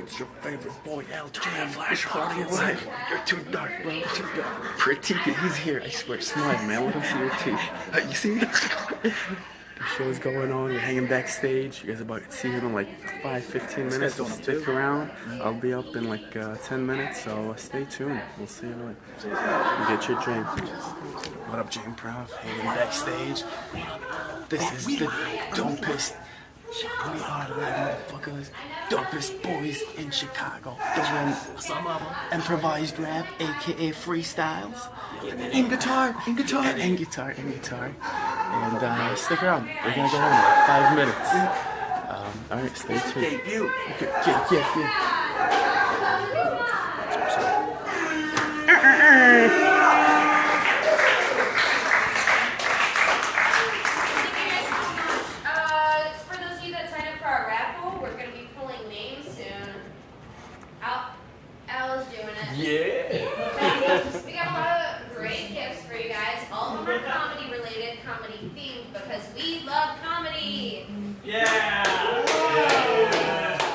it's your favorite boy, Al Jam. Flash party in life. You're too dark, bro. Too dark. Prateek, he's here. I swear, smile, man. Let him see your teeth. You see? The show's going on. We're hanging backstage. You guys are about to see him in like 5-15 minutes. So stick around. I'll be up in like 10 minutes, so stay tuned. We'll see you later. Get your drink. What up, JamProv? Hanging backstage. This is the dopest. We are the motherfuckers, dopest boys in Chicago. Doing improvised rap, aka freestyles. In guitar. And stick around. We're gonna go on in like 5 minutes. Alright, stay tuned. Yeah. We got a lot of great gifts for you guys. All of them are comedy related, comedy themed, because we love comedy. Yeah!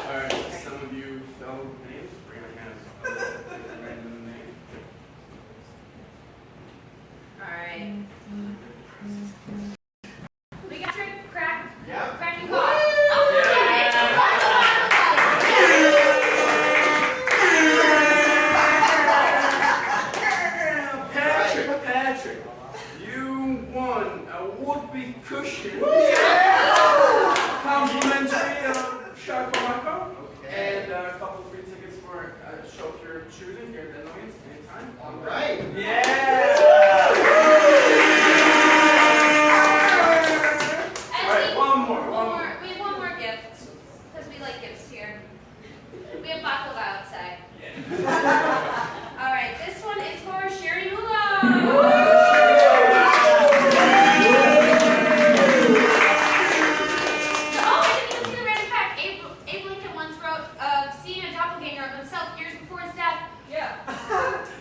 Alright, some of you know names. Bring your hands. Random name. Alright. We got your cracking cause. Cushion. Yeah. Complimentary Shako Mako. And a couple free tickets for a show if you're choosing here at the Annoyance anytime. Alright. Yeah. Alright, one more. We have one more gift. Because we like gifts here. We have baklava outside. Yeah. Alright, this one is for Sherry Mula.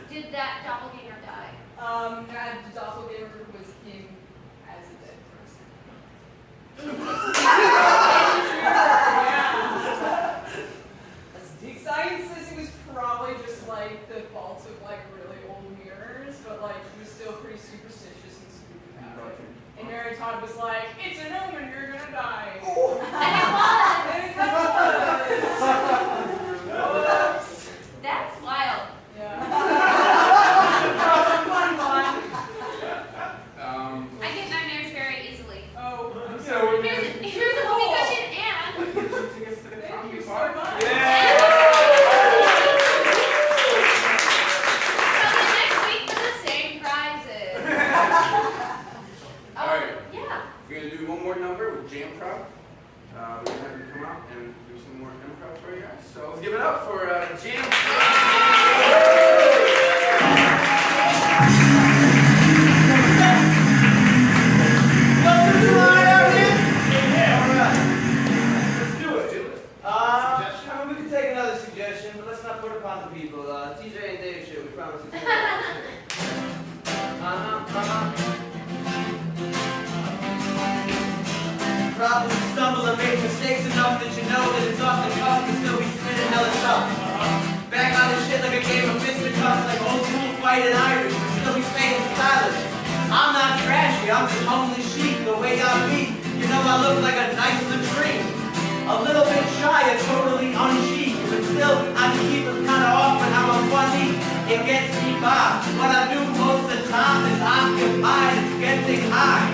Did that doppelganger die? That doppelganger was him as a dead person. Science says it was probably just like the fault of like really old mirrors, but like he was still pretty superstitious and spooky about it. And Mary Todd was like, "It's an omen, you're gonna die." And it was! That's wild. I get nightmares very easily. Oh, so here's a whoopee cushion and tickets to the comedy bar. Yeah. Coming next week for the same prizes. Alright. Yeah. We're gonna do one more number with JamProv. We're gonna have you come out and do some more improv for you guys. So let's give it up for JamProv. TJ and Dave shit, we promise it's Probably stumble and make mistakes enough that you know that it's off the cuff and still be spinning hella tough. Back on this shit like a game of fisticuffs, like old school fighting Irish, but still be staying stylish. I'm not trashy, I'm just homely chic, the way I be. You know I look like a nice latrine. A little bit shy and totally unchic, but still I can keep it kinda off and how I'm funny. It gets me by. What I do most of the time is occupy and getting high.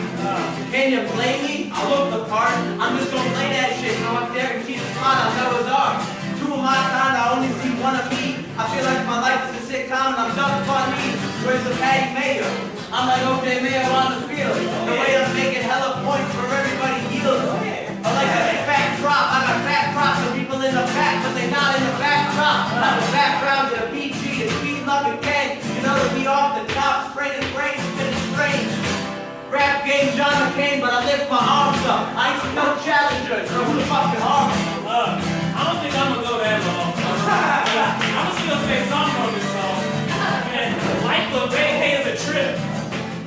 Can you blame me? I look the part. I'm just gonna play that shit, go up there and keep the spot I know is art. Two of my kind, I only see one of me. I feel like my life is a sitcom and I'm just funny. Where's the Patty Mayo? I'm like OJ Mayo on the field. The way I'm making hella points for everybody yields. I like a fat drop. I got fat props of people in the back, but they not in the back drop. I have a background to the PG and speed loving gang. You know to be off the top, spraying brains, it's strange. Rap game, John McCain, but I lift my arms up. I ain't no challengers, so who the fucking harm? I don't think I'm gonna go that long. I'm just gonna say something on this song. And life of Bay is a trip.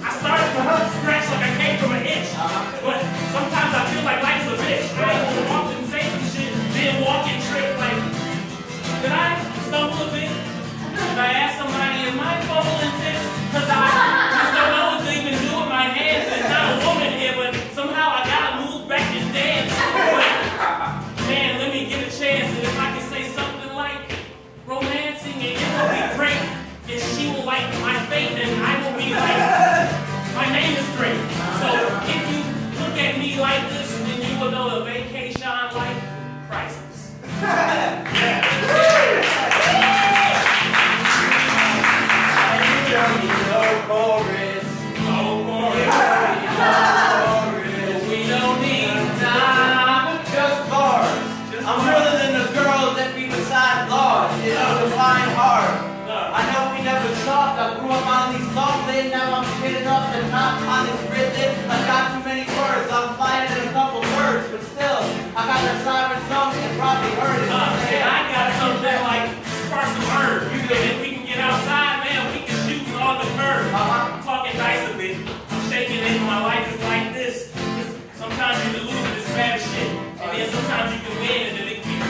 I started from scratch like I came from an itch. But sometimes I feel like life's a bitch. I often say some shit, then walk and trip like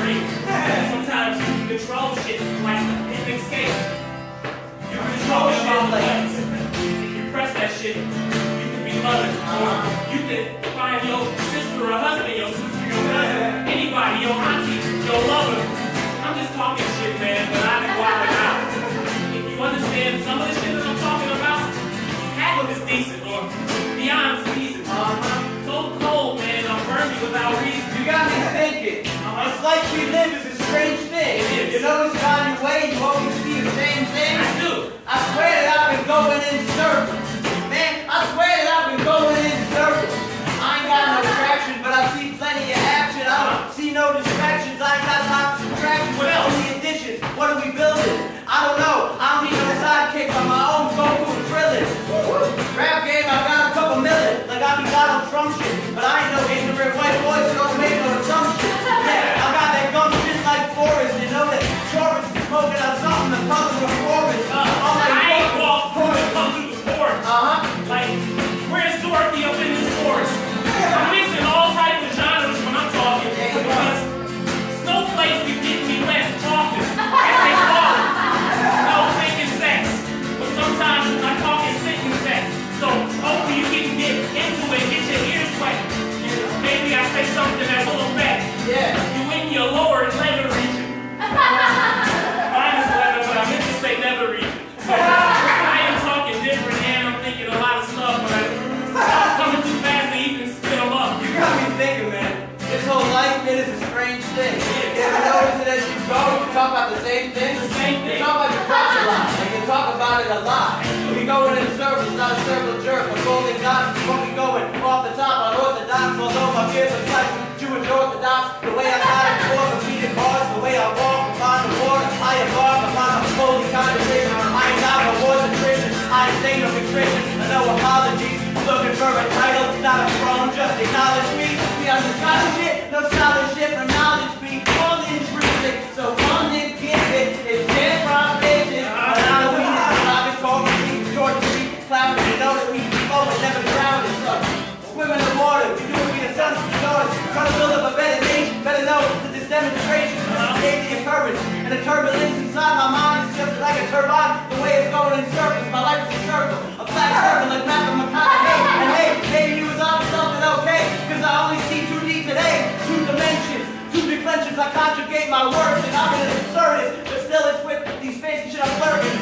free. Sometimes you can control shit like an escape. You can control shit with buttons. If you press that shit, you can be mothered. Or you can find your sister or husband, your sister, your cousin, anybody, your auntie, your lover. I'm just talking shit, man, but I be wilding out. If you understand some of the shit that I'm talking about, half of it's decent or beyond season. So cold, man, I'm burning without reason. You got me thinking. This life we live is a strange thing. It is. You notice you're on your way, you always see the same thing. I do. I swear that I've been going in circles. Man, I swear that I've been going in circles. I ain't got no traction, but I see plenty of action. I don't see no distractions. I ain't got time for subtractions. What else? Only additions. What are we building? I don't know. I don't need no sidekick on my own Goku and Krillin. Rap game, I got a couple million. Like I be Donald Trump shit. But I ain't no ignorant white boy, so don't make no assumptions. Yeah, I got that gum shit like Forrest. You know that Taurus is smoking on something that comes from a forest. I ain't walked through it, come through the forest. Like, where's Dorothy up in this forest? I'm mixing all types of genres when I'm talking. Because snowflakes be getting me wet talking. As they fall. No faking sex. But sometimes I talk in sitting sex. So hopefully you can get into it, get your ears wet. Maybe I say something that will affect. Yeah. You in your lower leather region. Mine is leather, but I meant to say nether region. So I am talking different and I'm thinking a lot of stuff, but I'm coming too fast to even spit them up. You got me thinking, man. This whole life, it is a strange thing. You ever notice that as you go, you talk about the same thing? The same thing. You talk about your crotch a lot, and you talk about it a lot. We going in circles, not a circle jerk. A golden God, when we going off the top, unorthodox. Although my beard looks like Jewish Orthodox. The way I got it before, repeated bars. The way I walk upon the water, I embark upon a holy conversation. I ain't got no war nutrition. I ain't saying no contrition, and no apologies. Looking for a title, not a throne, just acknowledge me. We on the scholarship, no scholarship or knowledge. We all intrinsic, so one didn't give it. It's JamProv vision. But I know we need to rock it, call me, George Street, cloud. You know that we always never drowned it. So swim in the water, we do it for your sons and daughters. Trying to build up a better nation, better know that this demonstration is a safety and courage. And the turbulence inside my mind is just like a turbine. The way it's going in circles, my life is a circle. A flat circle like Matthew McConaughey. And hey, maybe you was on something okay. Cause I only see 2D today. 2 dimensions, 2 declensions. I conjugate my words and I'm an absurdist. But still it's with these fancy shit I'm flirting.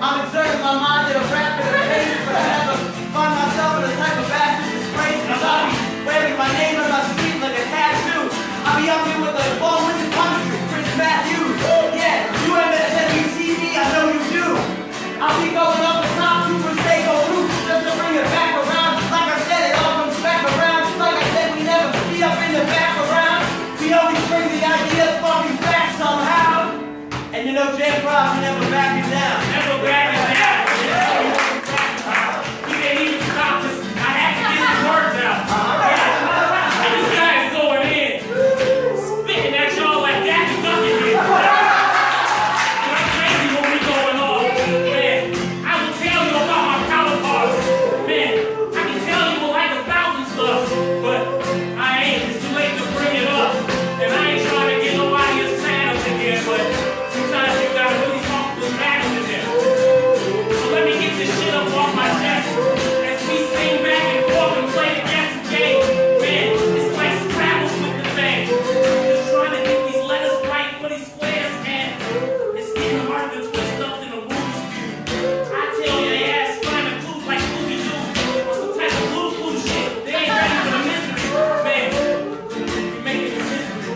I'm exerting my mind in a rapid pace. But I never find myself in a type of bastard disgrace. Cause I'll be wearing my name on my sleeve like a tattoo. I'll be up here with a ball with the country. Prince Matthew. Yeah, you MSNBC, I know you do. I'll be going up the top to Prosecco roof just to bring it back around. Like I said, it all comes back around. Like I said, we never be up in the background. We always bring the ideas fucking back somehow. And you know JamProv, we never backing down. Never backing down. You can't even stop this. I had to get some words out. And this guy is going in. Spitting at y'all like Daffy Duck in here. I'm crazy when we going off. Man, I will tell you about my counterparts. Man, I can tell you like 1,000 stuff, but I ain't. It's too late to bring it up. And I ain't trying to get nobody sad up in here, but sometimes you gotta really talk to the man in there. So let me get this shit up off my chest. As we sing back and forth and play the guessing game. Man, it's like Scrabble with the thing. Just trying to get these letters right for these squares, and it's getting harder to twist up in the Rubik's Cube. I tell you, they ass finding clues like Scooby-Doo or some type of blue shit. They ain't ready for the mystery. Man, you're making this history.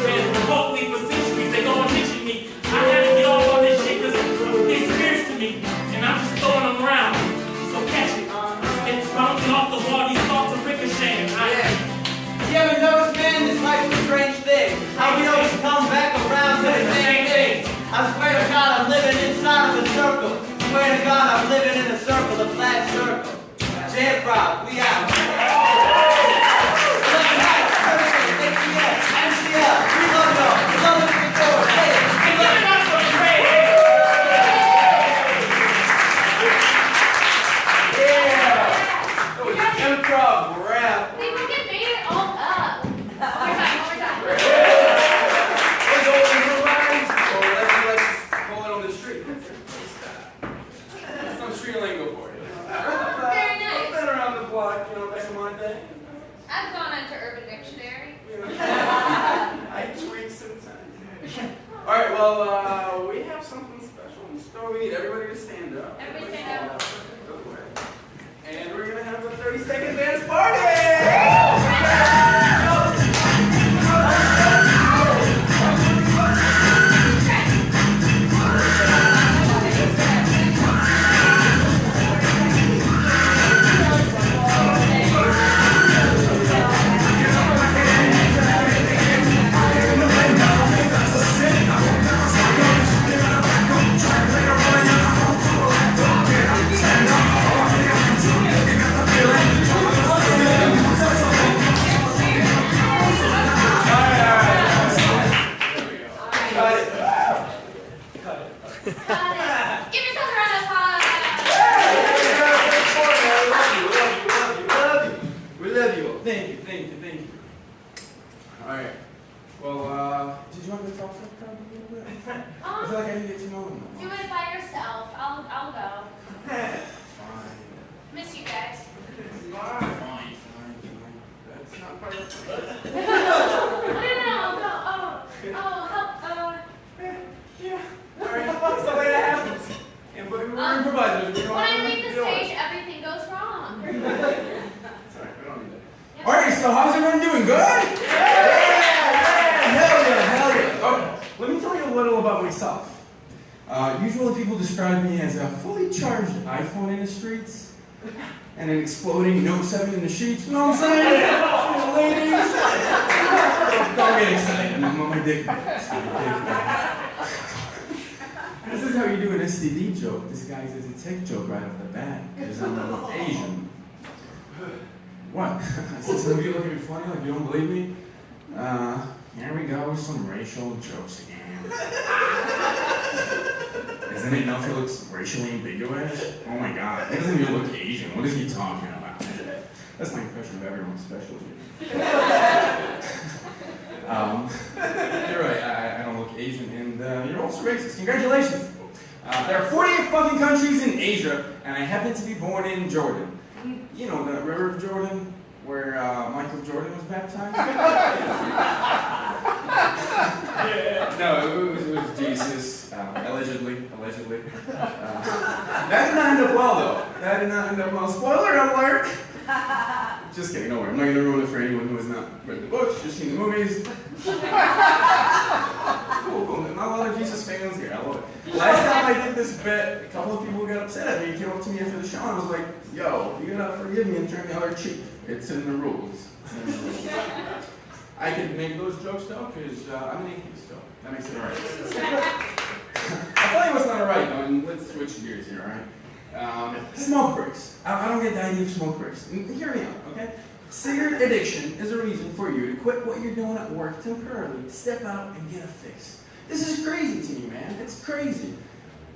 Man, hopefully for centuries they gonna mention me. I gotta get off on this shit because it's fierce to me, and I'm just throwing them around. So catch it. It's bouncing off the wall, these thoughts are ricocheting. You ever notice, man, this life's a strange thing. How we always come back around to the same thing. I swear to God, I'm living inside of a circle. Swear to God, I'm living in a circle, a flat circle. JamProv, we out. MCL, we love y'all. We love the Victoria. Hey, And give it up for Trey. yeah. JamProv, rap. They fucking made it all up. One more time, one more time. Alright, well, we have something special in store. We need everybody to stand up. Everybody stand up. And we're gonna have a 30-second dance party! Alright. Well, did you want me to talk to the crowd a little bit? I feel like I didn't get to know them. Do it by yourself. I'll go. Fine. Miss you guys. Fine. That's not part of the plan. No. Oh, help. Yeah. Alright. That's the way that happens. And but we're improvisers. When I leave the stage, everything goes wrong. It's alright. We don't need that. Yep. Alright, so how's everyone doing? Good? Hell yeah. Okay, let me tell you a little about myself. Usually people describe me as a fully charged iPhone in the streets and an exploding Note 7 in the sheets. You know what I'm saying? Ladies. Don't get excited. I'm on my dick. This is how you do an STD joke. This guy says a tech joke right off the bat because I'm Asian. What? So some of you look at me funny, like you don't believe me? Here we go with some racial jokes again. Isn't it enough he looks racially ambiguous? Oh my god, he doesn't even look Asian. What is he talking about? That's my impression of everyone, especially you. You're right, I don't look Asian, and you're also racist. Congratulations! There are 48 fucking countries in Asia, and I happen to be born in Jordan. You know, the River of Jordan, where Michael Jordan was baptized? No, it was Jesus, allegedly. That did not end up well, though. That did not end up well. Spoiler alert! Just kidding, don't worry. I'm not going to ruin it for anyone who has not read the books, just seen the movies. Cool. Not a lot of Jesus fans here. I love it. Last time I did this bit, a couple of people got upset at me. Came up to me after the show and I was like, yo, you're going to forgive me and turn the other cheek. It's in the rules. I can make those jokes though, because I'm an atheist though. That makes it alright. I'll tell you what's not alright though, and let's switch gears here, alright? Smoke breaks. I don't get the idea of smoke breaks. Hear me out, okay? Cigarette addiction is a reason for you to quit what you're doing at work temporarily, step out and get a fix. This is crazy to me, man. It's crazy.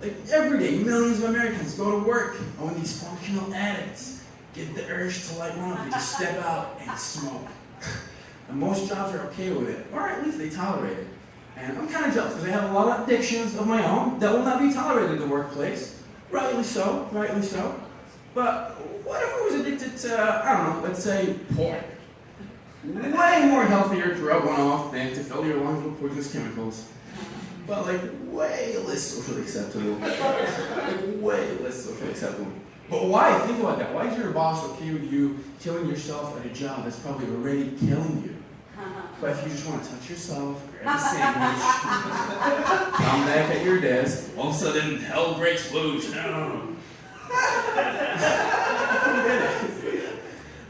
Like every day, millions of Americans go to work, and when these functional addicts get the urge to light one up, they just step out and smoke. And most jobs are okay with it, or at least they tolerate it. And I'm kind of jealous because I have a lot of addictions of my own that will not be tolerated in the workplace. Rightly so. But what if I was addicted to, I don't know, let's say porn? Way more healthier to rub one off than to fill your lungs with poisonous chemicals. But like way less socially acceptable. But why? Think about that. Why is your boss okay with you killing yourself at a job that's probably already killing you? But if you just want to touch yourself, grab a sandwich, come back at your desk, all of a sudden hell breaks loose. No.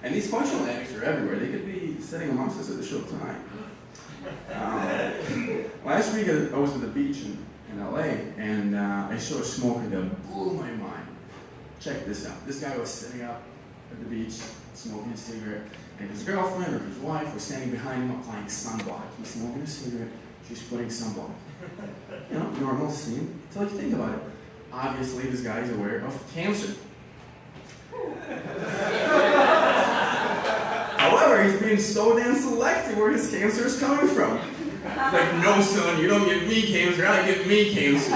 And these functional addicts are everywhere. They could be sitting amongst us at the show tonight. Last week I was at the beach in LA, and I saw a smoker that blew my mind. Check this out. This guy was sitting up at the beach, smoking a cigarette, and his girlfriend or his wife was standing behind him applying sunblock. He's smoking a cigarette, she's putting sunblock. You know, normal scene, until you think about it. Obviously, this guy is aware of cancer. However, he's being so damn selective where his cancer is coming from. Like, no son, you don't give me cancer, I give me cancer.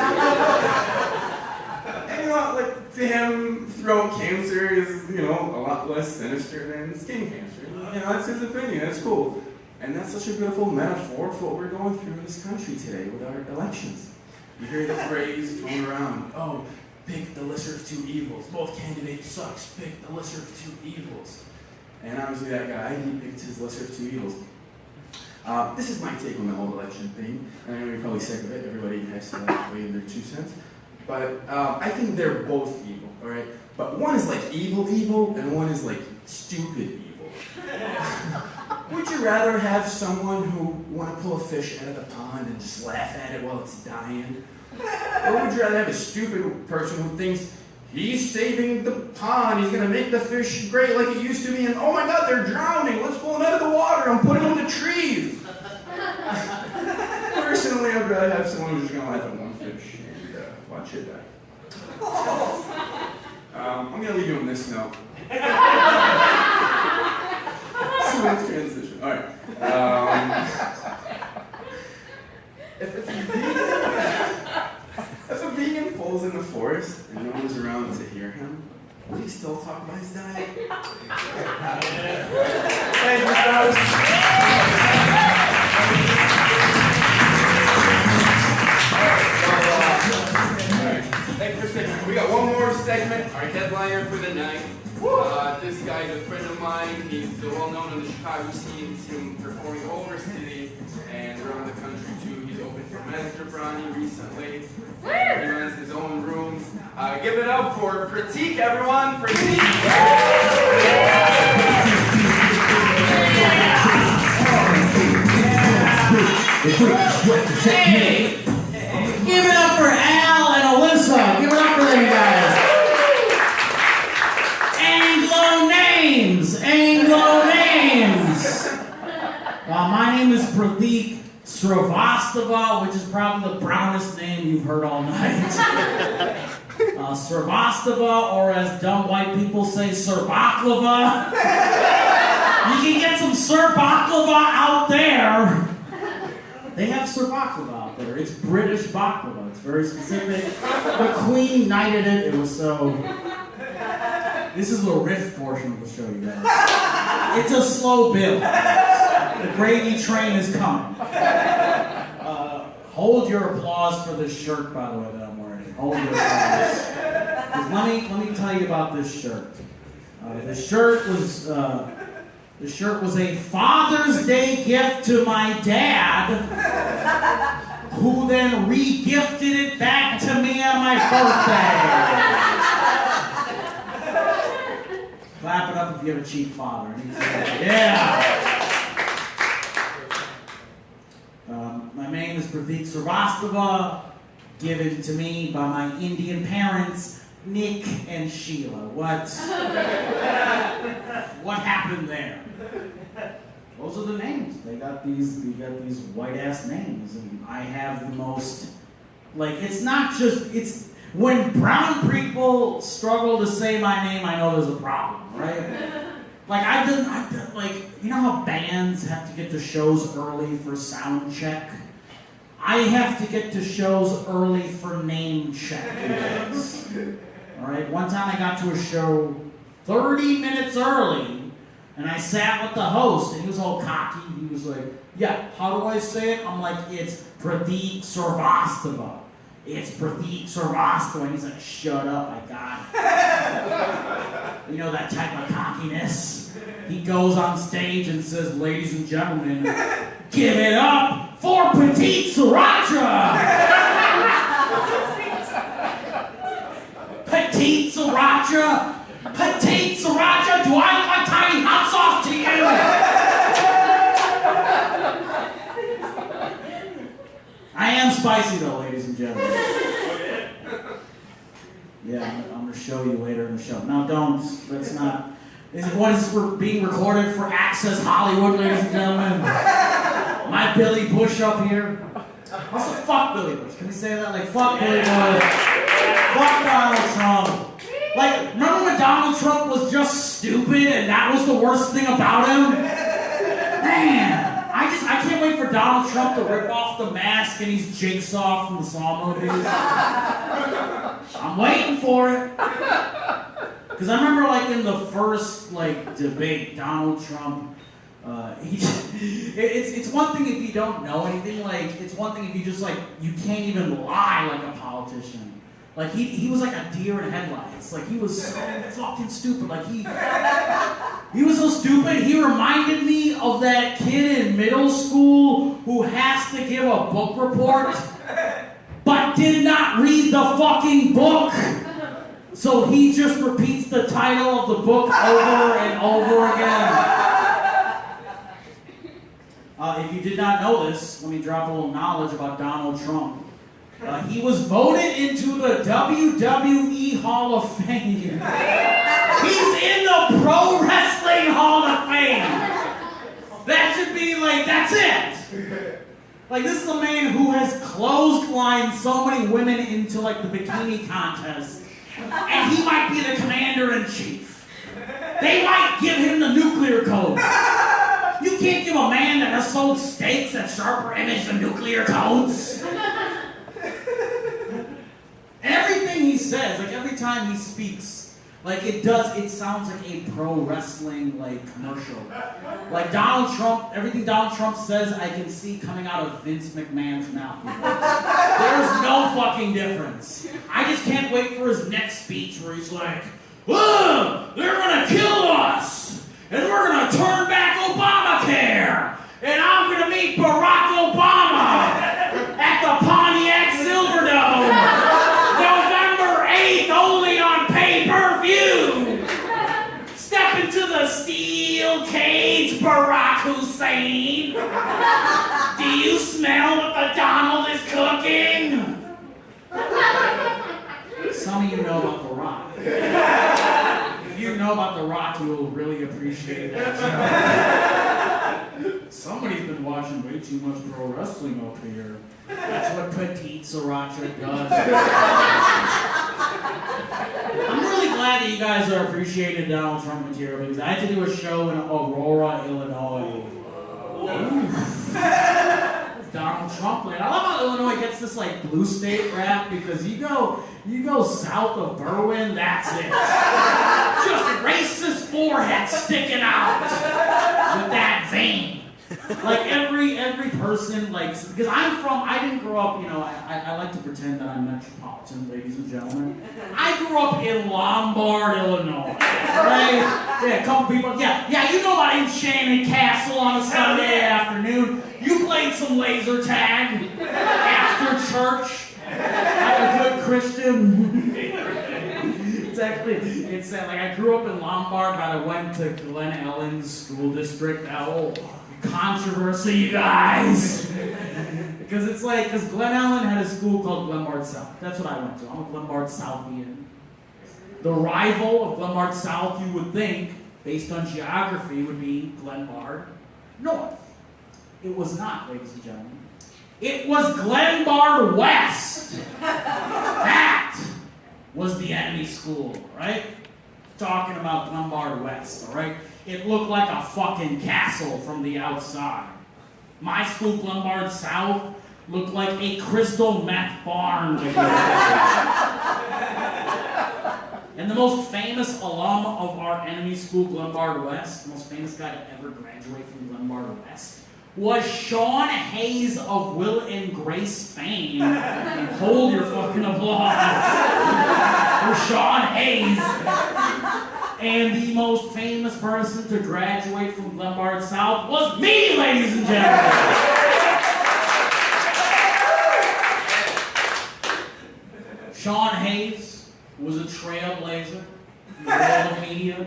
And you know, like, to him, throat cancer is, you know, a lot less sinister than skin cancer. You know, that's his opinion, that's cool. And that's such a beautiful metaphor for what we're going through in this country today with our elections. You hear the phrase thrown around, oh, pick the lesser of two evils. Both candidates sucks, pick the lesser of two evils. And obviously that guy, he picked his lesser of two evils. This is my take on the whole election thing. And I know you're probably sick of it. Everybody has to weigh in their 2 cents. But I think they're both evil, all right? But one is like evil, and one is like stupid evil. Would you rather have someone who want to pull a fish out of the pond and just laugh at it while it's dying? Or would you rather have a stupid person who thinks he's saving the pond, he's going to make the fish great like it used to be, and oh my god, they're drowning, let's pull them out of the water and put them in the trees. Personally, I'd rather have someone who's just going to laugh at one fish and watch it die. I'm going to leave you on this note. Smooth transition. All right. If a vegan falls in the forest and no one's around to hear him, will he still talk about his diet? Thank you, guys. Thank you for sticking. We got one more segment, our headliner for the night. This guy's a friend of mine. He's well known in the Chicago scene. He's been performing over city and around the country too. He's opened for Master Brownie recently. He runs his own rooms. Give it up for Prateek, everyone. Prateek. Hey! Give it up for Al and Alyssa. Give it up for them guys. Anglo names. My name is Prateek Srivastava, which is probably the brownest name you've heard all night. Srivastava, or as dumb white people say, Sir Baklava. You can get some Sir Baklava out there. They have Sir Baklava out there. It's British baklava. It's very specific. The Queen knighted it. It was so... This is the riff portion of the show, you guys. It's a slow build. The gravy train is coming. Hold your applause for this shirt, by the way, that I'm wearing. Hold your applause. Let me tell you about this shirt. The shirt was a Father's Day gift to my dad, who then re-gifted it back to me on my birthday. Clap it up if you have a cheap father. Yeah. My name is Prateek Srivastava, given to me by my Indian parents, Nick and Sheila. What happened there? Those are the names. They got these white ass names, and I have the most. Like, it's not just it's. When brown people struggle to say my name, I know there's a problem, right? Like, I've done, like, you know how bands have to get to shows early for sound check? I have to get to shows early for name check. All right, one time I got to a show 30 minutes early, and I sat with the host, and he was all cocky. He was like, yeah, how do I say it? I'm like, it's Prateek Srivastava. It's Prateek Srivastava. And he's like, shut up, I got it. You know that type of cockiness? He goes on stage and says, ladies and gentlemen, give it up for Prateek Srivastava. Prateek Srivastava. Prateek Srivastava. Do I look like tiny hot sauce to you? I am spicy though, ladies and gentlemen. Yeah, I'm going to show you later in the show. No, don't. Let's not. What is being recorded for Access Hollywood, ladies and gentlemen? My Billy Bush up here. Also, fuck Billy Bush. Can we say that? Like, fuck Billy Bush. Fuck Donald Trump. Like, remember when Donald Trump was just stupid and that was the worst thing about him? Man. I can't wait for Donald Trump to rip off the mask and he's Jigsaw from the Saw movies. I'm waiting for it. Because I remember, like, in the first, like, debate, Donald Trump It's one thing if you don't know anything. Like it's one thing if you just like you can't even lie like a politician. Like he was like a deer in headlights. Like he was so fucking stupid. Like he was so stupid. He reminded me of that kid in middle school who has to give a book report, but did not read the fucking book. So he just repeats the title of the book over and over again. If you did not know this, let me drop a little knowledge about Donald Trump. He was voted into the WWE Hall of Fame. He's in the Pro Wrestling Hall of Fame. That should be like, that's it. Like, this is a man who has clotheslined so many women into like the bikini contest. And he might be the commander-in-chief. They might give him the nuclear code. You can't give a man that has sold steaks at Sharper Image the nuclear codes. And everything he says, like every time he speaks, like it sounds like a pro wrestling like commercial. Like Donald Trump, everything Donald Trump says, I can see coming out of Vince McMahon's mouth. There's no fucking difference. I just can't wait for his next speech where he's like, "Whoa, they're gonna kill us, and we're gonna turn back Obamacare, and I'm gonna meet Barack Obama at the Pontiac Silverdome. November 8th, only on pay-per-view. Step into the steel cage, Barack Hussein. Do you smell what the Donald is cooking?" Some of you know about The Rock. If you know about The Rock, you will really appreciate that show. Somebody's been watching way too much pro wrestling up here. That's what Prateek Srivastava does. I'm really glad that you guys are appreciating Donald Trump material because I had to do a show in Aurora, Illinois. Donald Trump land. I love how Illinois gets this like blue state rap because you go south of Berwyn, that's it. Just racist forehead sticking out with that vein. Like every person, like, because I didn't grow up, you know, I like to pretend that I'm metropolitan, ladies and gentlemen. I grew up in Lombard, Illinois, right? Yeah, a couple people, yeah, you know about Enchanted Castle on a Sunday afternoon. You played some laser tag after church, like a good Christian. It's like I grew up in Lombard, but I went to Glen Ellen's school district. Oh, controversy, you guys. Because Glen Ellen had a school called Glenbard South. That's what I went to. I'm a Glenbard Southian. The rival of Glenbard South, you would think, based on geography, would be Glenbard North. It was not, ladies and gentlemen. It was Glenbard West. That was the enemy school, right? Talking about Glenbard West, all right? It looked like a fucking castle from the outside. My school, Glenbard South, looked like a crystal meth barn. And the most famous alum of our enemy school, Glenbard West, the most famous guy to ever graduate from Glenbard West, was Sean Hayes of Will and Grace fame. And hold your fucking applause for Sean Hayes. And the most famous person to graduate from Glenbard South was me, ladies and gentlemen. Sean Hayes was a trailblazer in the world of media.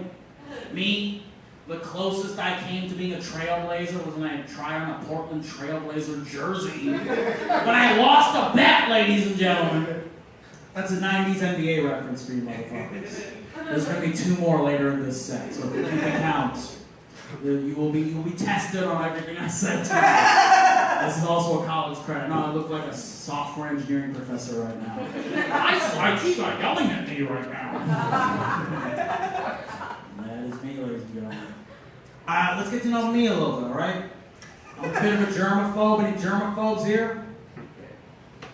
Me, the closest I came to being a trailblazer was when I tried on a Portland Trailblazer jersey. When I lost a bet, ladies and gentlemen. That's a 90s NBA reference for you motherfuckers. There's going to be 2 more later in this set, so if you keep count, you will be tested on everything I said tonight. This is also a college credit. No, I look like a software engineering professor right now. IT guy yelling at me right now. That is me, ladies and gentlemen. Let's get to know me a little bit, all right? I'm a bit of a germaphobe. Any germaphobes here?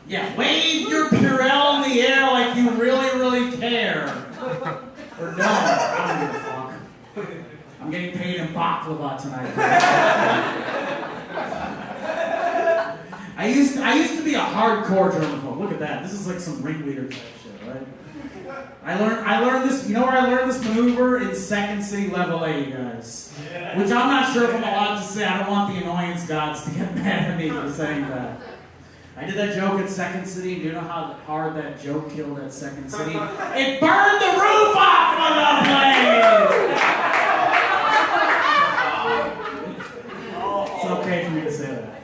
Yeah, wave your Purell in the air like you really, really care. Or don't. I don't give a fuck. I'm getting paid in baklava tonight. I used to be a hardcore germaphobe. Look at that. This is like some ringleader type shit, right? I learned this. You know where I learned this maneuver? In Second City Level A, you guys. Yeah. Which I'm not sure if I'm allowed to say. I don't want the annoyance gods to get mad at me for saying that. I did that joke at Second City, and do you know how hard that joke killed at Second City? It burned the roof off of the place! It's okay for me to say that.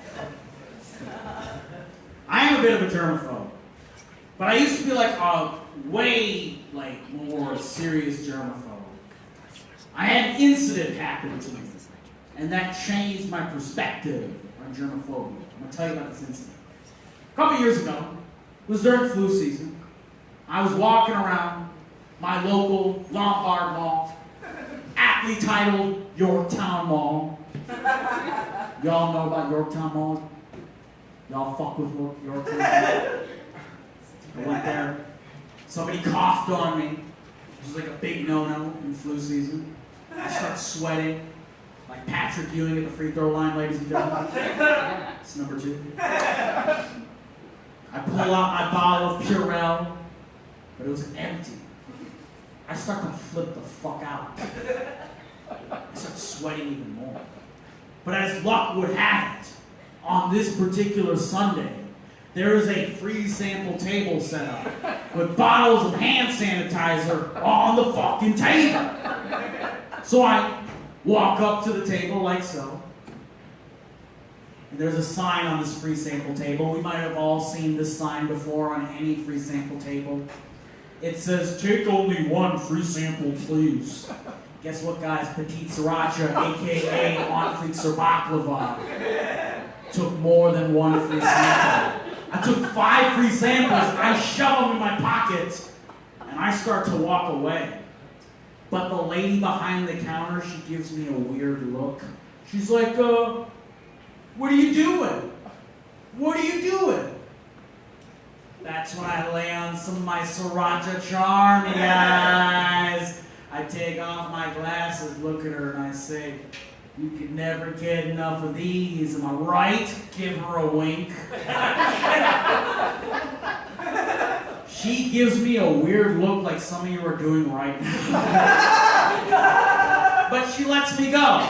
I am a bit of a germaphobe. But I used to be like a way more serious germaphobe. I had an incident happen to me, and that changed my perspective on germophobia. I'm going to tell you about this incident. A couple years ago, it was during flu season. I was walking around my local Lombard Mall, aptly titled Yorktown Mall. Y'all know about Yorktown Mall? Y'all fuck with Yorktown Mall? I went there. Somebody coughed on me. It was like a big no-no in flu season. I start sweating. Like Patrick Ewing at the free throw line, ladies and gentlemen. It's number 2. I pull out my bottle of Purell, but it was empty. I start to flip the fuck out. I start sweating even more. But as luck would have it, on this particular Sunday, there is a free sample table set up with bottles of hand sanitizer on the fucking table. So I walk up to the table like so. And there's a sign on this free sample table. We might have all seen this sign before on any free sample table. It says, "Take only one free sample, please." Guess what, guys? Prateek Srivastava, a.k.a. Untitled Chapter, took more than one free sample. I took 5 free samples, I shove them in my pocket, and I start to walk away. But the lady behind the counter, she gives me a weird look. She's like, what are you doing? What are you doing? That's when I lay on some of my Sriracha charm, you guys. I take off my glasses, look at her, and I say, "You can never get enough of these, am I right?" Give her a wink. She gives me a weird look like some of you are doing right now. But she lets me go.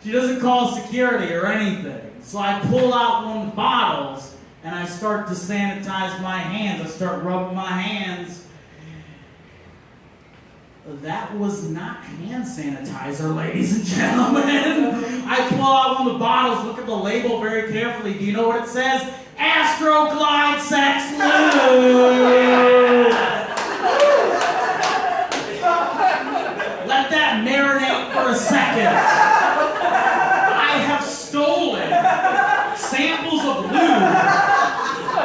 She doesn't call security or anything. So I pull out one of the bottles and I start to sanitize my hands. I start rubbing my hands. That was not hand sanitizer, ladies and gentlemen. I pull out one of the bottles, look at the label very carefully. Do you know what it says? Astroglide Sex Lube! Let that marinate for a second. I have stolen samples of lube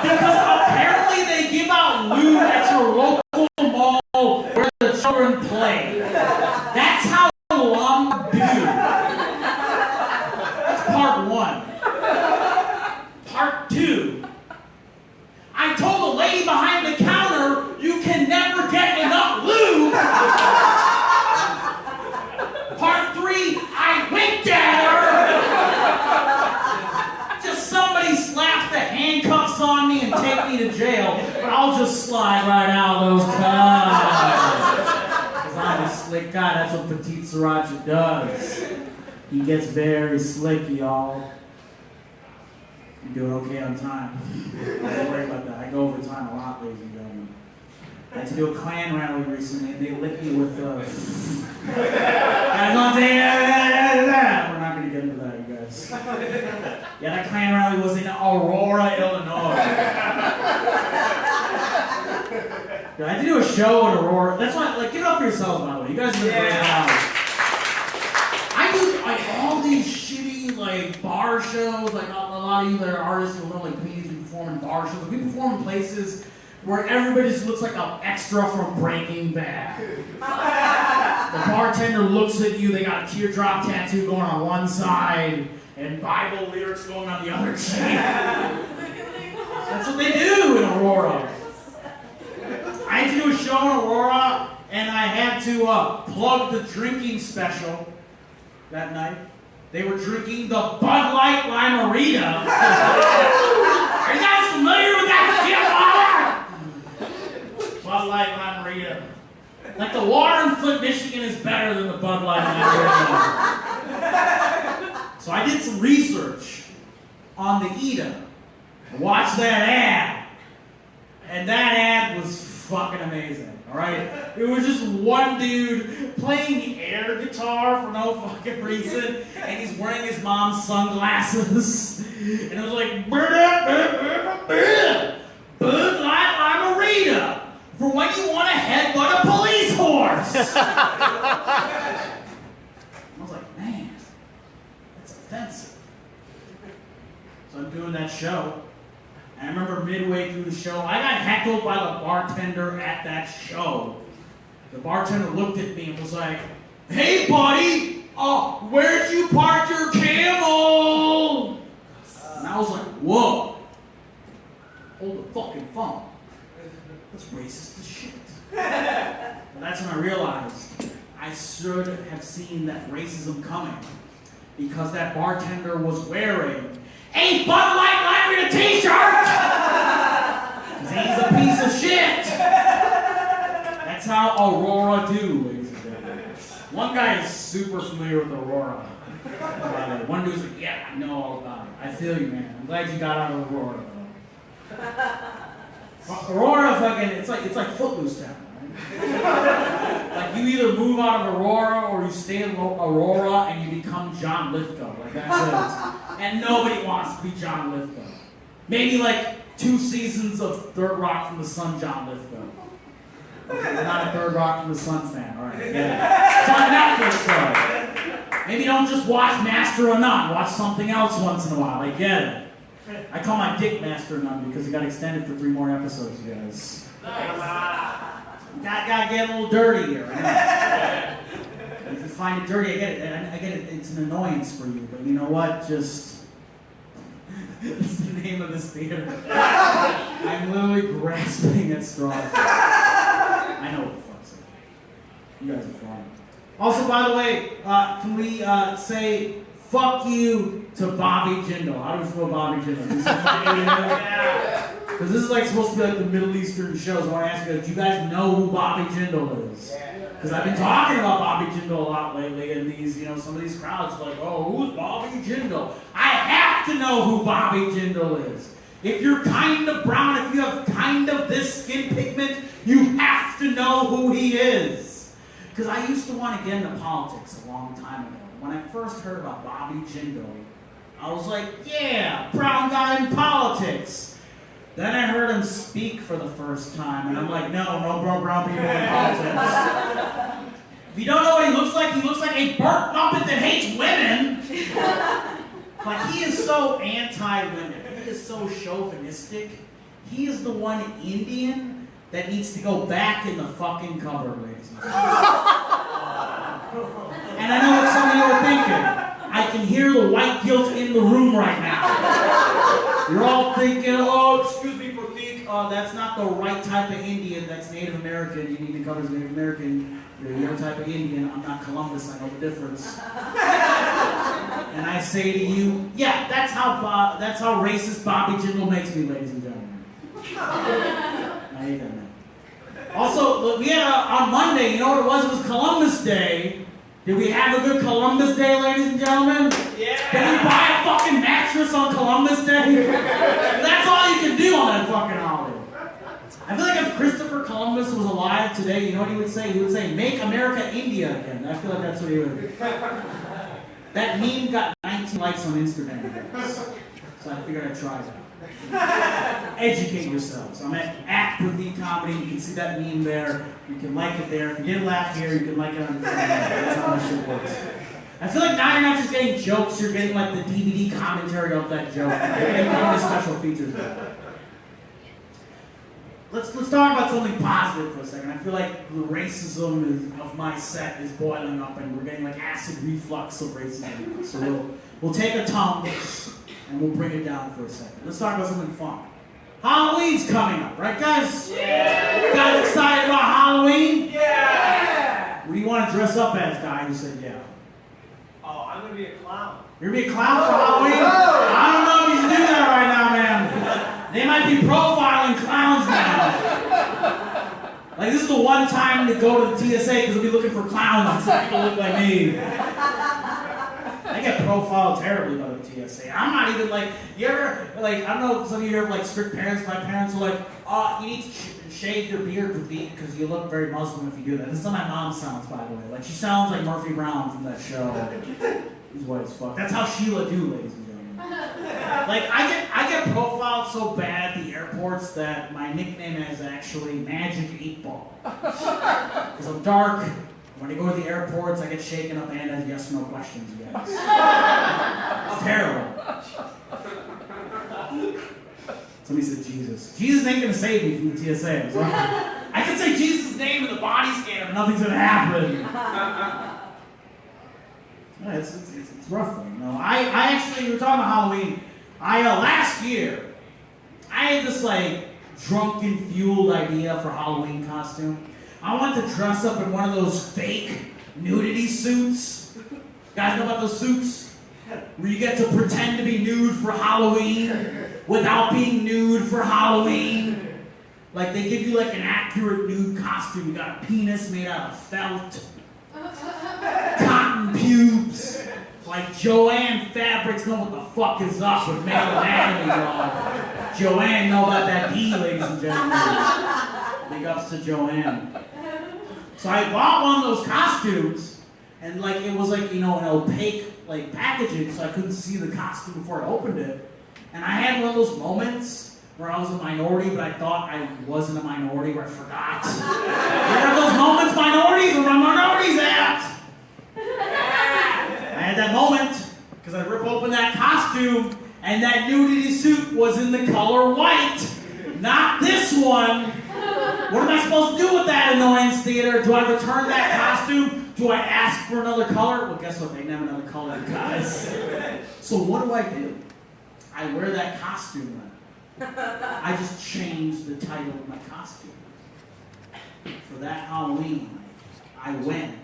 because apparently they give out lube at your local mall where the children play. That's how long do. That's part 1. Part 2. I told the lady behind the counter, "You can never get enough lube." Part 3, I winked at her. Just somebody slap the handcuffs on me and take me to jail, but I'll just slide right out of those cars. Because I'm a slick guy, that's what Prateek Srivastava does. He gets very slick, y'all. I'm doing okay on time. Don't worry about that. I go over time a lot, ladies and gentlemen. I had to do a Klan rally recently, and they lit me with guys on we're not going to get into that, you guys. Yeah, that Klan rally was in Aurora, Illinois. Yeah, I had to do a show in Aurora. That's why, like, get up for yourselves, by the way. You guys are doing great now. I do, like, all these shitty, like, bar shows. Like, a lot of you that are artists who know, like, comedians who perform in bar shows. We perform in places where everybody just looks like an extra from Breaking Bad. The bartender looks at you, they got a teardrop tattoo going on one side, and Bible lyrics going on the other cheek. That's what they do in Aurora. I had to do a show in Aurora, and I had to plug the drinking special that night. They were drinking the Bud Light Limerita. Are you guys familiar with that shit water? Bud Light Limerita. Like the water in Flint, Michigan is better than the Bud Light Limerita. So I did some research on the Ida. I watched that ad. And that ad was fucking amazing. Alright? It was just one dude playing the air guitar for no fucking reason, and he's wearing his mom's sunglasses. And it was like, Bud Light Limerita for when you want to headbutt a police horse. I was like, man, that's offensive. So I'm doing that show. And I remember midway through the show, I got heckled by the bartender at that show. The bartender looked at me and was like, hey buddy, where'd you park your camel? And I was like, whoa, hold the fucking phone. That's racist as shit. But that's when I realized I should have seen that racism coming, because that bartender was wearing a Bud Light Limerita t-shirt! Because he's a piece of shit! That's how Aurora do, ladies and gentlemen. One guy is super familiar with Aurora. One dude's like, yeah, I know all about it. I feel you, man. I'm glad you got out of Aurora, though. Aurora fucking, it's like Footloose Town, right? Like you either move out of Aurora or you stay in Aurora and you become John Lithgow. Like that's it. And nobody wants to be John Lithgow. Maybe like 2 seasons of Third Rock from the Sun, John Lithgow. Okay, we're not a Third Rock from the Sun fan, alright, get it. It's on Netflix though. Maybe don't just watch Master of None, watch something else once in a while, I get it. I call my dick Master of None because it got extended for 3 more episodes, you guys. Nice. Gotta get a little dirty here, right? If you find it dirty, I get it, it's an annoyance for you, but you know what, just, it's the name of this theater. I'm literally grasping at straws. I know what the fuck's up. You guys are fun. Also, by the way, can we say fuck you to Bobby Jindal? How do we feel Bobby Jindal? Yeah. Because this is like supposed to be like the Middle Eastern shows. I want to ask you, do you guys know who Bobby Jindal is? Because I've been talking about Bobby Jindal a lot lately, and these, some of these crowds are like, oh, who's Bobby Jindal? I have to know who Bobby Jindal is. If you're kind of brown, if you have kind of this skin pigment, you have to know who he is. Because I used to want to get into politics a long time ago. When I first heard about Bobby Jindal, I was like, yeah, brown guy in politics. Then I heard him speak for the first time, and I'm like, no brown people in politics. If you don't know what he looks like a burnt muppet that hates women. Like, he is so anti-women. He is so chauvinistic. He is the one Indian that needs to go back in the fucking cupboard, ladies and gentlemen. And I know what some of you are thinking. I can hear the white guilt in the room right now. You're all thinking, oh, excuse me, Prateek, that's not the right type of Indian, that's Native American. You need to cover as Native American. You're your type of Indian. I'm not Columbus, I know the difference. And I say to you, yeah, that's how racist Bobby Jindal makes me, ladies and gentlemen. I hate that man. Also, we had on Monday, you know what it was? It was Columbus Day. Did we have a good Columbus Day, ladies and gentlemen? Yeah! Can we buy a fucking mattress on Columbus Day? That's all you can do on that fucking holiday. I feel like if Christopher Columbus was alive today, you know what he would say? He would say, make America India again. I feel like that's what he would do. That meme got 19 likes on Instagram, guys. So I figured I'd try that. Educate yourselves. I'm at Prateek Comedy. You can see that meme there. You can like it there. If you didn't laugh here, you can like it on the internet. That's how that shit works. I feel like now you're not just getting jokes, you're getting like the DVD commentary of that joke. You're getting all the special features there. Let's talk about something positive for a second. I feel like the racism of my set is boiling up, and we're getting like acid reflux of racism. So we'll take a tongue and we'll bring it down for a second. Let's talk about something fun. Halloween's coming up, right, guys? Yeah. You guys excited about Halloween? Yeah. What do you want to dress up as, guy who said yeah? gonna be a clown. You're gonna be a clown for Halloween? I don't know if you should do that right now, man. They might be profiling clowns now. Like, this is the one time to go to the TSA because they'll be looking for clowns and some people look like me. I get profiled terribly by the TSA. I'm not even like, you ever, like, I don't know if some of you have like strict parents. My parents are like, oh, you need to shave your beard, Prateek, because you look very Muslim if you do that. This is how my mom sounds, by the way. Like, she sounds like Murphy Brown from that show. He's white as fuck. That's how Sheila do, ladies and gentlemen. Like, I get profiled so bad at the airports that my nickname is actually Magic 8 Ball. Because I'm dark. When I go to the airports, I get shaken up and ask yes or no questions, you guys. It's terrible. Somebody said Jesus. Jesus ain't gonna save me from the TSA. So I can say Jesus' name in the body scanner, but nothing's gonna happen. Yeah, it's rough though. You know, I actually, we were talking about Halloween. Last year, I had this like drunken fueled idea for Halloween costume. I wanted to dress up in one of those fake nudity suits. You guys know about those suits? Where you get to pretend to be nude for Halloween without being nude for Halloween. Like, they give you like an accurate nude costume. You got a penis made out of felt, cotton pubes. Like, Joanne Fabrics know what the fuck is up with male anatomy, dog. Joanne know about that D, ladies and gentlemen. Big ups to Joanne. So I bought one of those costumes, and like it was like, you know, an opaque like packaging, so I couldn't see the costume before I opened it. And I had one of those moments where I was a minority, but I thought I wasn't a minority, where I forgot. You have those moments, minorities, where my minority's at. I had that moment because I rip open that costume, and that nudity suit was in the color white, not this one. What am I supposed to do with that annoyance, theater? Do I return that costume? Do I ask for another color? Well, guess what? They didn't have another color, guys. So what do? I wear that costume then. I just changed the title of my costume. For that Halloween, I went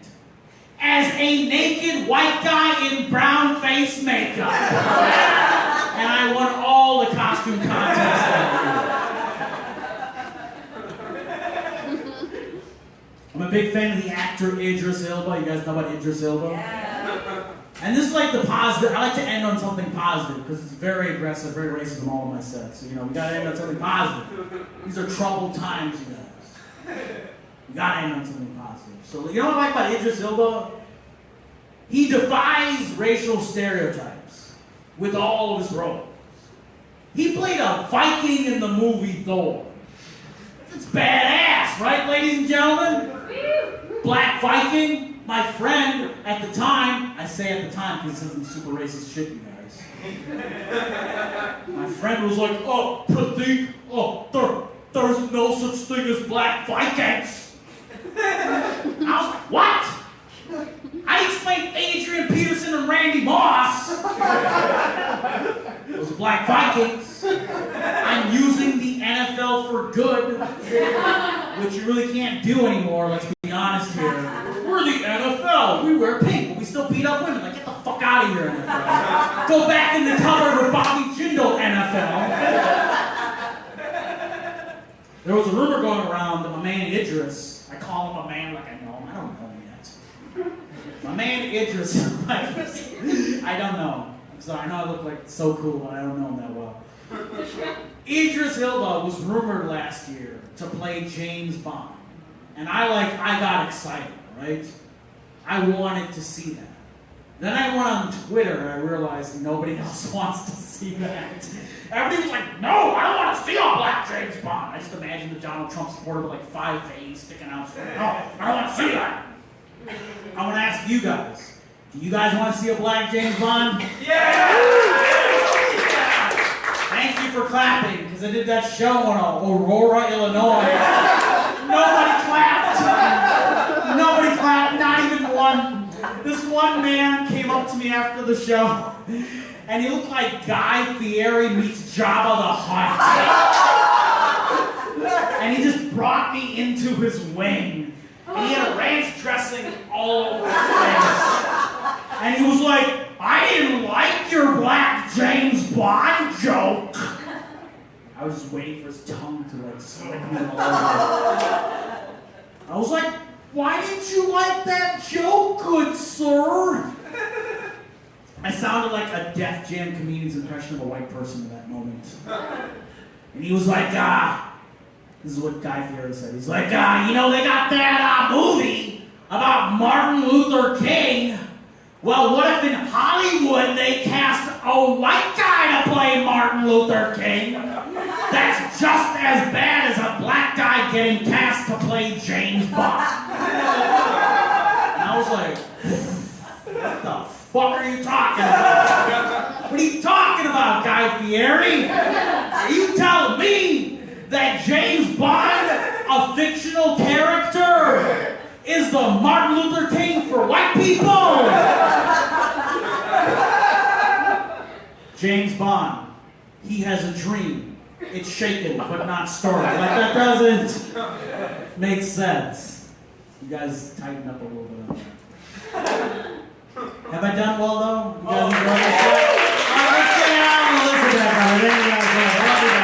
as a naked white guy in brown face makeup. And I won all the costume contests that year. I'm a big fan of the actor Idris Elba. You guys know about Idris Elba? Yeah. And this is like the positive. I like to end on something positive because it's very aggressive, very racist in all of my sets. So, you know, we gotta end on something positive. These are troubled times, you guys. You gotta end on something positive. So, you know what I like about Idris Elba? He defies racial stereotypes with all of his roles. He played a Viking in the movie Thor. It's badass, right, ladies and gentlemen? Black Viking, my friend at the time, I say at the time because this isn't super racist shit, you guys. My friend was like, oh, Prateek, oh, there's no such thing as Black Vikings. I was like, what? I explained Adrian Peterson and Randy Moss. Those are Black Vikings. I'm using the NFL for good, which you really can't do anymore, let's be honest here. We're the NFL. We wear pink, but we still beat up women. Like, get the fuck out of here, NFL. Go back in the cupboard with Bobby Jindal, NFL. There was a rumor going around that my man Idris, I call him a man like I know him. I don't know him yet. My man Idris, I don't know. I'm sorry, I know I look like so cool, but I don't know him that well. Idris Elba was rumored last year to play James Bond. And I got excited, right? I wanted to see that. Then I went on Twitter and I realized nobody else wants to see that. Everybody was like, no, I don't want to see all black James Bond. I just imagined the Donald Trump supporter with like 5 veins sticking out. No, I don't want to see that. I want to ask you guys, do you guys want to see a black James Bond? Yeah! Thank you for clapping, because I did that show in Aurora, Illinois. Nobody clapped. Nobody clapped, not even one. This one man came up to me after the show, and he looked like Guy Fieri meets Jabba the Hutt. And he just brought me into his wing. And he had a ranch dressing all over his face. And he was like, was just waiting for his tongue to like slick me all over. I was like, why didn't you like that joke, good sir? I sounded like a Def Jam comedian's impression of a white person in that moment. And he was like, this is what Guy Fieri said. He's like, you know, they got that movie about Martin Luther King. Well, what if in Hollywood they cast a white guy to play Martin Luther King? That's just as bad as a black guy getting cast to play James Bond. And I was like, what the fuck are you talking about? What are you talking about, Guy Fieri? Are you telling me that James Bond, a fictional character, is the Martin Luther King for white people? James Bond, he has a dream. It's shaken but not started. Like that doesn't make sense. You guys tighten up a little bit on that. Have I done well though? You guys enjoyed this? All right, let's get out and listen to that, brother.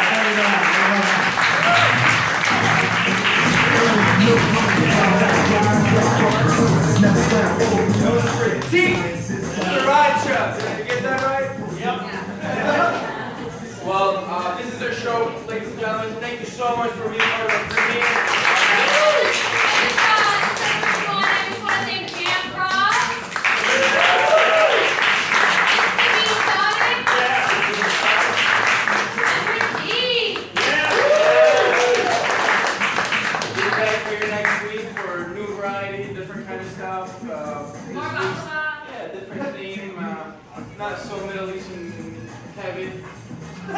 There you guys go. Love you guys. See? Sriracha. Did you get that right? Yep. Well, this is our show, ladies and gentlemen. Thank you so much for being part of the premiere. I just want to thank JamProv. Be back here next week for new variety, different kind of stuff. More baklava. Yeah, different theme. Not so Middle Eastern heavy. No,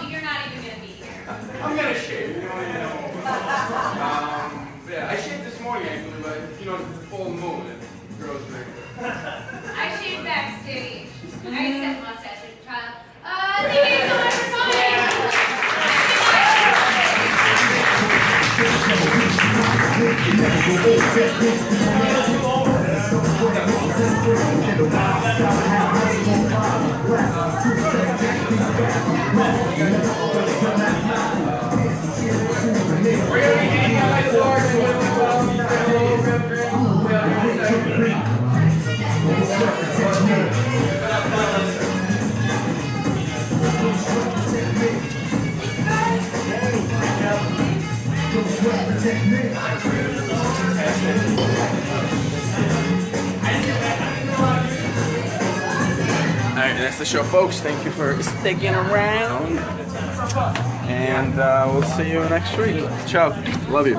you're not even going to be here. I'm gonna shave, you know. Yeah, I shaved this morning actually, but you know, it's a full moon. It grows back. I shaved backstage. I just have a mustache as a child. Thank you so much for We're gonna be hanging out at the bar and we're gonna go out and get a little rip drink. Alright, that's the show, folks. Thank you for sticking around. And we'll see you next week. Ciao. Love you.